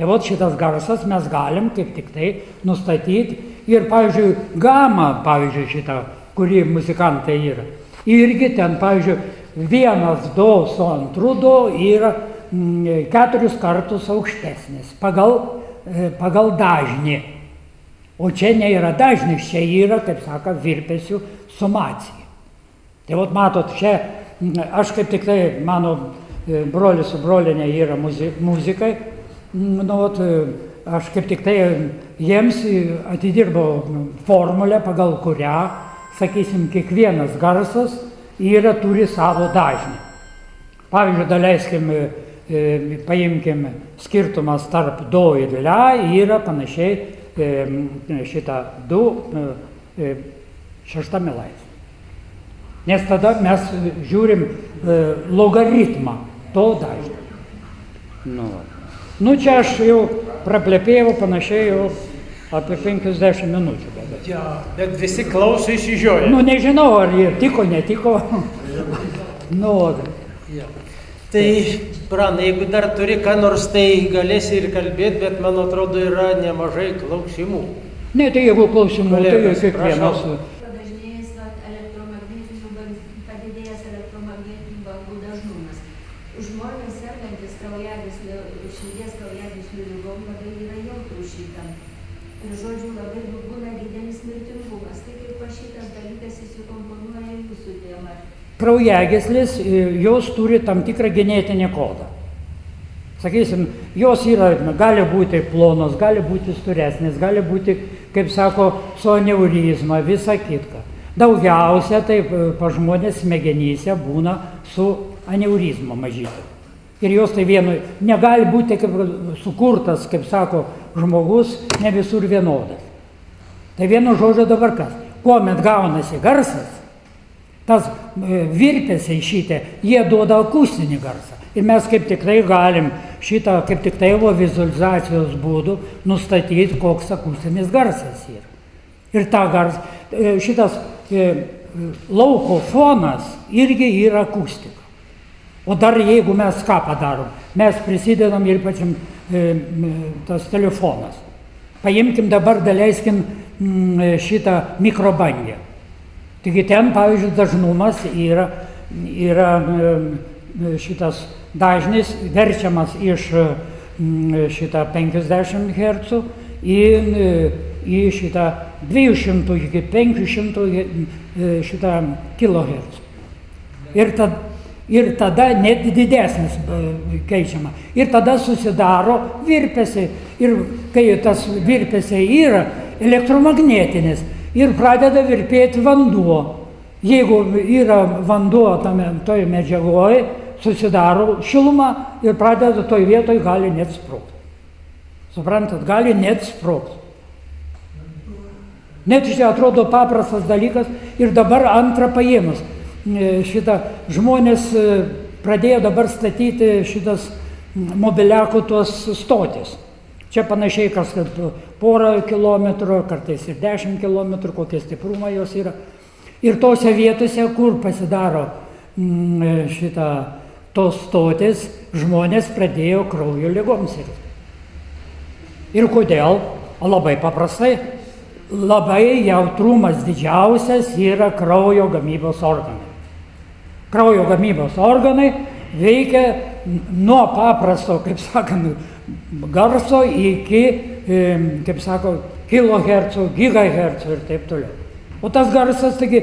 S2: Tai šitas garsas mes galim kaip tik tai nustatyti ir, pavyzdžiui, gamą, pavyzdžiui, šitą, kuri muzikantai yra. Irgi ten, pavyzdžiui, 1 do su antru do yra 4 kartus aukštesnis pagal dažnį. O čia nėra dažnis, čia yra, kaip sako, virpesių sumacija. Tai matot, čia aš kaip tik tai, mano brolis su brolinė yra muzikai, aš kaip tik tai jiems atidirbau formulę, pagal kurią, sakysim, kiekvienas garsas turi savo dažnį. Pavyzdžiui, daleiskim, paimkim skirtumas tarp do ir la, yra panašiai šitą 2 šeštame laipsnė. Nes tada mes žiūrim logaritmą to dažnio. Nu čia aš jau praplepėjau panašiai jau apie 50 minučių.
S1: Ja, bet visi klauso išsižioja.
S2: Nu nežinau, ar jie tiko, netiko. Nu,
S1: ja. Tai, Pranai, jeigu dar turi ką nors, tai galėsi ir kalbėti, bet man atrodo yra nemažai klausimų.
S2: Ne, tai jeigu klausimų, tai kiekvienas.
S3: Padažnėjęs padidėjęs elektromagnetinių bangų dažnumas. Žmonės sergantis širdies kraujagyslių ligom labai yra jautrūs šitam. Ir žodžiu, labai būna didelis mirtingumas. Tai kaip šitas dalykas įsikomponuoja jūsų temą.
S2: Kraujagyslis, jos turi tam tikrą genetinį kodą. Sakysim, jos yra, gali būti plonos, gali būti storesnės, gali būti, kaip sako, su aneurizma, visa kitka. Daugiausia taip pa žmonės smegenyse būna su aneurizma mažytė. Ir jos tai vienu, negali būti kaip sukurtas, kaip sako žmogus, ne visur vienodas. Tai vienu žodžiu dabar kas? Kuomet gaunasi garsas, tas virpesiai šitie, jie duoda akustinį garsą. Ir mes kaip tik tai galim šitą, kaip tik tai vizualizacijos būdų nustatyti, koks akustinis garsas yra. Ir ta garsas, šitas lauko fonas irgi yra akustika. O dar jeigu mes ką padarom, mes prisidedam ir pačiam tas telefonas. Paimkim dabar, daleiskim šitą mikrobangę. Taigi ten, pavyzdžiui, dažnumas yra šitas dažnis verčiamas iš šitą 50 Hz į šitą 200 iki 500 šitą kHz. Ir tada net didesnis keičiama. Ir tada susidaro virpesiai. Ir kai tas virpesiai yra elektromagnetinis, ir pradeda virpėti vanduo. Jeigu yra vanduo toj medžiagoje, susidaro šiluma ir pradeda toj vietoj gali net sprogti. Suprantat, gali net sprogti. Net šitai atrodo paprastas dalykas ir dabar antrą paėmus. Šitą žmonės pradėjo dabar statyti šitas mobiliakų tos stotis. Čia panašiai, kas kad porą kilometrų, kartais ir 10 kilometrų, kokie stiprumai jos yra. Ir tose vietose, kur pasidaro tos stotis, žmonės pradėjo kraujo ligoms sirgti. Ir kodėl? Labai paprastai. Labai jautrumas didžiausias yra kraujo gamybos organai. Kraujo gamybos organai veikia nuo paprasto, kaip sakant, garso iki, kaip sako, kilohercų, gigahercų ir taip toliau. O tas garsas, taigi,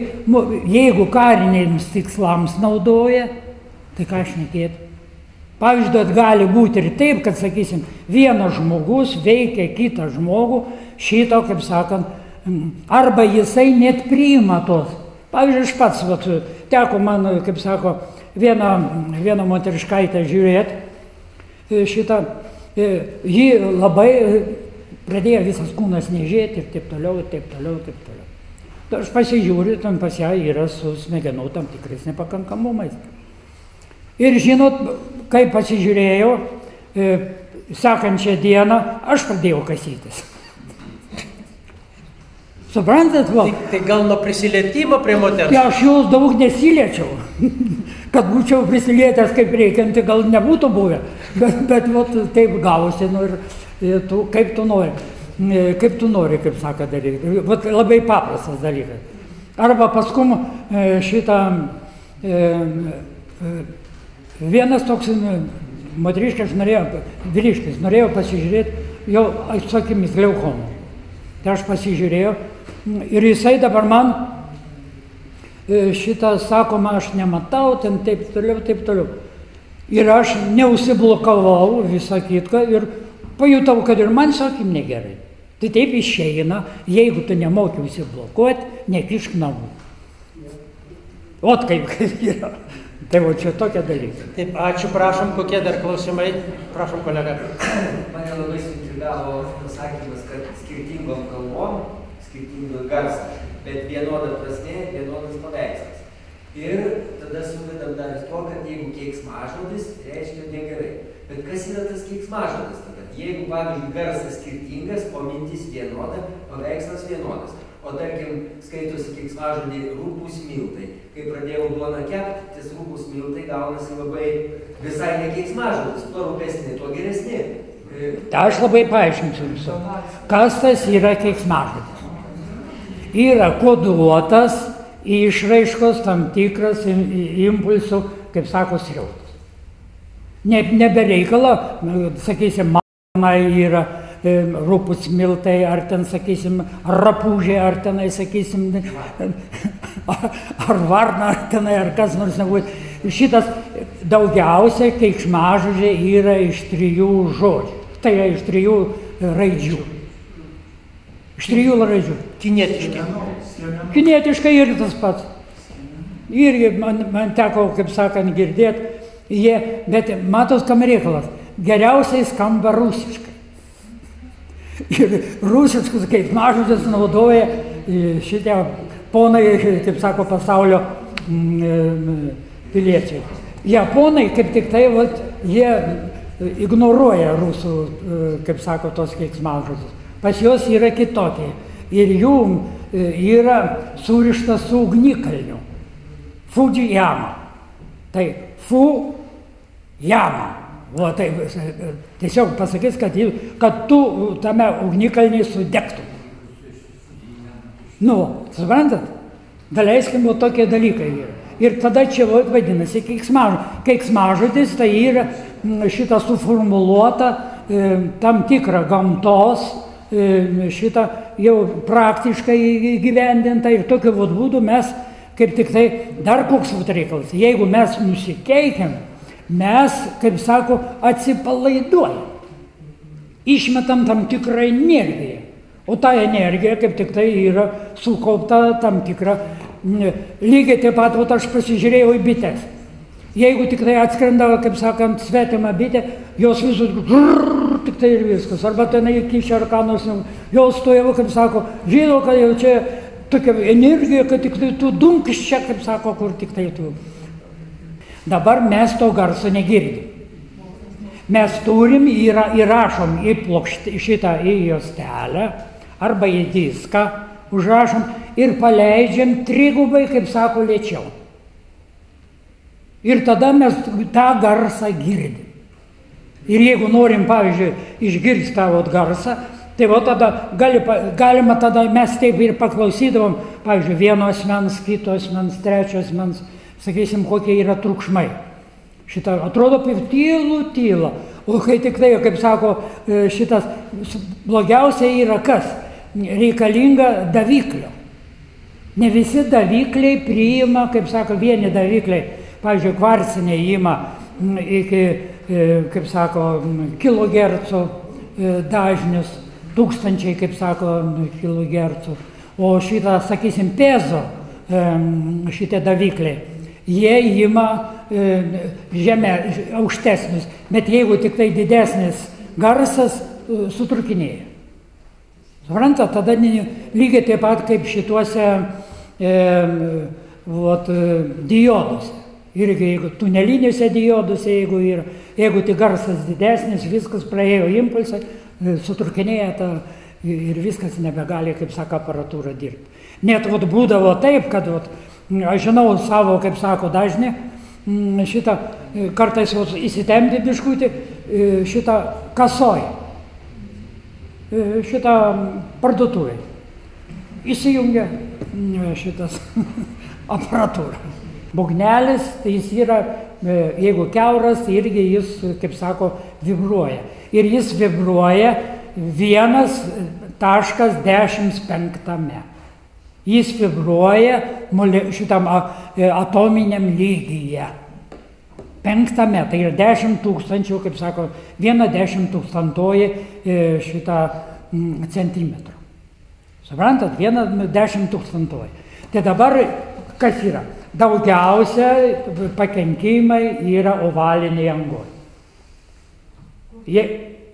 S2: jeigu kariniams tikslams naudoja, tai ką šnekėti? Pavyzdžiui, gali būti ir taip, kad, sakysim, vienas žmogus veikia kitą žmogų, šito, kaip sakant, arba jisai net priima tos. Pavyzdžiui, aš pats, teko man, kaip sako, vieną moteriškaitę žiūrėti šitą, ji labai pradėjo visas kūnas niežėti ir taip toliau, ir taip toliau, ir taip toliau. Aš pasižiūriu, ten pas ją yra su smegenų tam tikrais nepakankamumais. Ir žinot, kai pasižiūrėjau, sekančią dieną aš pradėjau kasytis. Suprantat, va?
S1: Tai gal nuo prisilietimo prie moters?
S2: Tai aš jos daug nesiliečiau. Kad būčiau prisilietęs kaip reikiant, tai gal nebūtų buvę. Bet taip gavosi, nu, ir tu, kaip tu nori. Kaip tu nori, kaip sako, daryti. Labai paprastas dalykas. Arba paskum šitą vienas toks moteriškis norėjo pasižiūrėti jo akimis glaukomą. Tai aš pasižiūrėjau ir jisai dabar man šitą sakoma, aš nematau, ten taip toliau. Ir aš neusiblokavau visą kitką ir pajutau, kad ir man sakim negerai. Tai taip išeina, jeigu tu nemoki užsiblokuoti, nekišk namų. Ot kaip yra. Tai va čia tokie dalykai.
S1: Taip, ačiū, prašom, kokie dar klausimai. Prašom, kolega.
S4: Mane labai suintrigavo pasakymas, kad skirtingom kalbom, skirtingą garsą, bet vienoda prasmė, vienodas paveikslas. Ir tada suvedam dar to, kad jeigu keiksmažodis, reiškia negerai. Bet kas yra tas keiksmažodis tada? Jeigu, pavyzdžiui, garsas skirtingas, o mintis vienoda, paveikslas vienodas. O tarkim, skaitosi keiksmažodį rūpūs miltai. Kai pradėjau duoną kepti, ties rūpūs miltai gaunasi labai visai ne keiksmažodis. Tuo rūpesni, tuo geresni.
S2: Aš labai paaiškinsiu visą. Kas tas yra keiksmažodis? Yra koduotas išraiškos tam tikras impulsų, kaip sako, srautas. Nebereikalo, sakysim, mana yra rūpūs miltai, ar ten, sakysim, rapūžė, ar tenai, sakysim, ar varna, ar tenai, ar kas nors nebūtų. Šitas daugiausia keiksmažodžiai yra iš 3 žodžių. Tai yra iš 3 raidžių. Iš 3 raidžių.
S1: Kinietiškai.
S2: Kinietiškai irgi tas pats. Irgi man teko, kaip sakant, girdėti, bet matos, kam reikalas, geriausiai skamba rusiškai. Ir rusiškus keiksmažodžius naudoja šitie ponai, kaip sako, pasaulio piliečiai. Japonai, kaip tik tai, jie ignoruoja rusų, kaip sako, tos keiksmažodžius. Pas juos yra kitokie. Ir jų yra surištas su ugnikalniu. Fujiyama. Tai Fujiyama. O tai tiesiog pasakys, kad tu tame ugnikalniai sudegtum. Nu, suprantat? Daleiskim, tokie dalykai yra. Ir tada čia vadinasi keiksmažodis, tai yra šitą suformuluota tam tikrą gamtos, šitą jau praktiškai įgyvendinta ir tokiu būdu mes, kaip tik tai, dar koks reikalas, jeigu mes nusikeikiam, mes, kaip sako, atsipalaiduojam, išmetam tam tikrą energiją, o ta energija, kaip tik tai, yra sukaupta tam tikrą, lygiai taip pat, aš pasižiūrėjau į bites. Jeigu tik tai atskrenda, kaip sakant, svetima bitė, jos visus tik tai ir viskas. Arba tenai kišia ar ką nors, jos to jau, kaip sako, žino, kad jau čia tokia energija, kad tik tai tu dunkis čia, kaip sako, kur tik tai tu. Dabar mes to garso negirdim. Mes turim, įrašom į šitą į juostelę, arba į diską, užrašom ir paleidžiam 3, kaip sako, lėčiau. Ir tada mes tą garsą girdim. Ir jeigu norim, pavyzdžiui, išgirsti tą garsą, tai tada galima tada mes taip ir paklausydavom, pavyzdžiui, vieno asmens, kito asmens, trečio asmens, sakysim, kokie yra triukšmai. Šitą atrodo kaip tyla. O kai tik tai, kaip sako, šitas blogiausia yra kas? Reikalinga daviklio. Ne visi davikliai priima, kaip sako, vieni davikliai. Pavyzdžiui, kvarciniai ima iki, kaip sako, kilogercų dažnius, 1000, kaip sako, kilogercų. O šitą, sakysim, piezo šitie davikliai, jie ima aukštesnius, bet jeigu tik tai didesnis garsas, sutrukinėja. Suprantat, tada lygiai taip pat kaip šituose dioduose. Irgi jeigu tuneliniuose dioduose, jeigu tik garsas didesnis, viskas praėjo impulsą, sutrukinėja ir viskas nebegali, kaip sako, aparatūra dirbti. Net būdavo taip, kad aš žinau savo, kaip sako, dažnį, šitą kartais įsitemti biškutį, šitą kasoj, šitą parduotuvai. Įsijungia šitas aparatūra. Būgnelis, tai jis yra, jeigu kiauras, irgi jis, kaip sako, vibruoja. Ir jis vibruoja 1.15. Jis vibruoja šitam atominiam lygyje. 5, tai yra 10 000, kaip sako, 1/10,000 šitą centimetrų. Suprantat, 1/10,000. Tai dabar kas yra? Daugiausia pakenkimai yra ovaliniai angoj.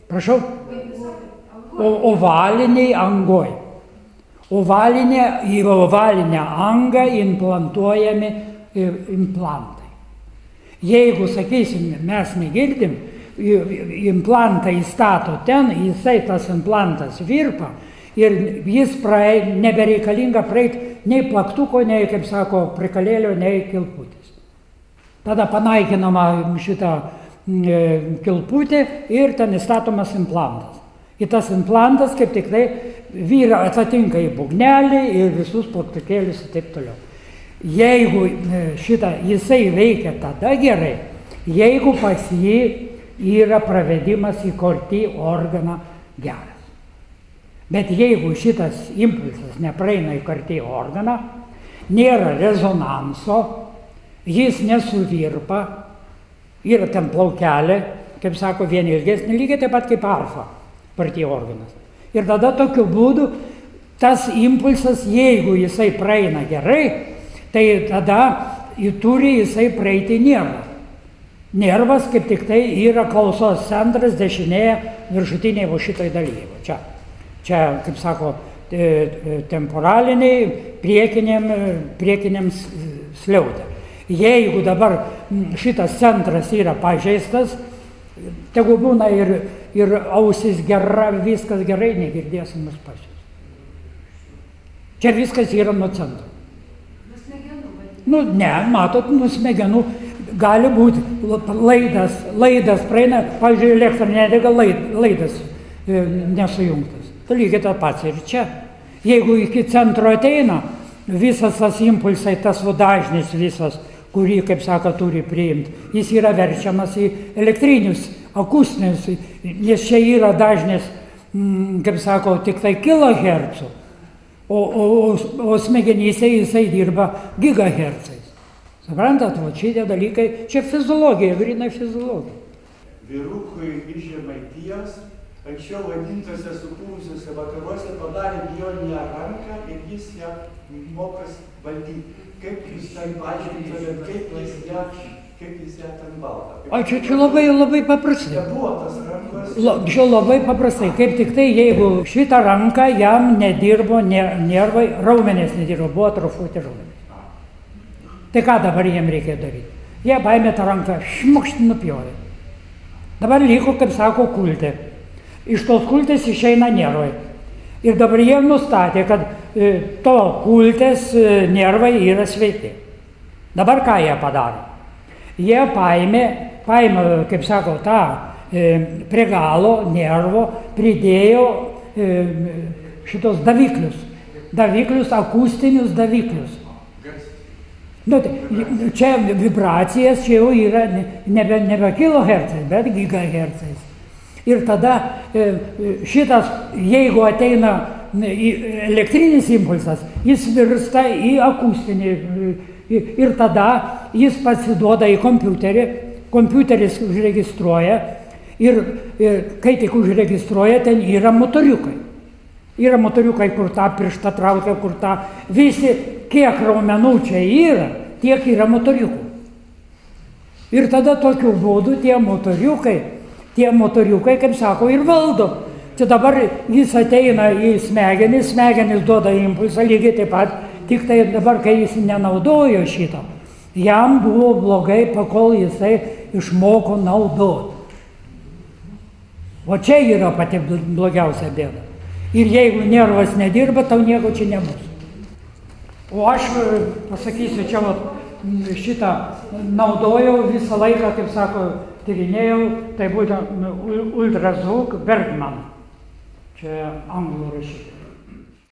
S2: Prašau? Ovaliniai angoj. Į ovalinę angą implantuojami implantai. Jeigu, sakysim, mes negirdim, implantą įstato ten, jisai tas implantas virpa ir jis nebereikalinga praeiti nei plaktuko, nei, kaip sako, prikalėlio, nei kilputės. Tada panaikinama šitą kilputė ir ten įstatomas implantas. Ir tas implantas kaip tik tai vyra atitinka į būgnelį ir visus plaktukėlius ir taip toliau. Jeigu jisai veikia tada gerai, jeigu pas jį yra pravedimas į kortį organą geras. Bet jeigu šitas impulsas nepraeina į kortį organą, nėra rezonanso, jis nesuvirpa, yra ten plaukelė, kaip sako, vieni ilgesnį, lygiai taip pat kaip arfa, kortį organas. Ir tada tokiu būdu tas impulsas, jeigu jisai praeina gerai, tai tada turi jisai praeiti nervą. Nervas kaip tik tai yra klausos centras dešinėje viršutinėje va šitoj dalyje. Čia, kaip sako, temporaliniai priekiniam skliaute. Jeigu dabar šitas centras yra pažeistas, tegu būna ir ausis gera, viskas gerai, negirdėsim mus pačius. Čia viskas yra nuo centro. Ne, matot, nuo smegenų gali būti laidas praeina, pavyzdžiui, elektrinė dega laidas nesujungtas. Tai lygiai tas pats ir čia. Jeigu iki centro ateina, visas tas impulsai, tas dažnis visas, kurį, kaip sako, turi priimti, jis yra verčiamas į elektrinius, akustinius, nes čia yra dažnis, kaip sako, tik tai kilohercų, o smegenyse jisai dirba gigahercais. Suprantat, va šitie dalykai, čia fiziologija, grinai fiziologija.
S5: Vyrukui iš Žemaitijos, anksčiau vadintose supūvusiuose vakaruose, padarė bioninę ranką ir jis ją mokas valdyti. Kaip jūs ten paaiškintumėt, kaip jis ją ten valdo?
S2: Čia labai paprastai.
S5: Nebuvo tas rankos.
S2: Čia labai paprastai. Kaip tik tai, jeigu šitą ranką jam nedirbo nervai, raumenės nedirbo, buvo atrofuoti raumenės. Tai ką dabar jiem reikia daryti? Jie paėmė tą ranką, šmukšt nupjovė. Dabar liko, kaip sako, kultė. Iš tos kultės išeina nervai. Ir dabar jie nustatė, kad to kultės nervai yra sveiki. Dabar ką jie padarė? Jie paėmė, kaip sako, tą prie galo nervo pridėjo šitos daviklius, akustinius daviklius. Čia vibracijas, čia jau yra nebe kilohercais, bet gigahercais. Ir tada šitas, jeigu ateina elektrinis impulsas, jis virsta į akustinį ir tada jis pasiduoda į kompiuterį, kompiuteris užregistruoja ir kai tik užregistruoja, ten yra motoriukai. Yra motoriukai, kur tą pirštą traukia, kur tą visi, kiek raumenų čia yra, tiek yra motoriukų. Ir tada tokiu būdu tie motoriukai, kaip sako, ir valdo. Čia dabar jis ateina į smegenis duoda impulsą lygiai taip pat, tik tai dabar, kai jis nenaudojo šito, jam buvo blogai, pakol jisai išmoko naudoti. O čia yra pati blogiausia bėda. Ir jeigu nervas nedirba, tau nieko čia nebus. O aš pasakysiu, čia šitą naudojau visą laiką, kaip sako, tyrinėjau, tai būtent ultrazvuk Bergman. Čia anglų rašytojas.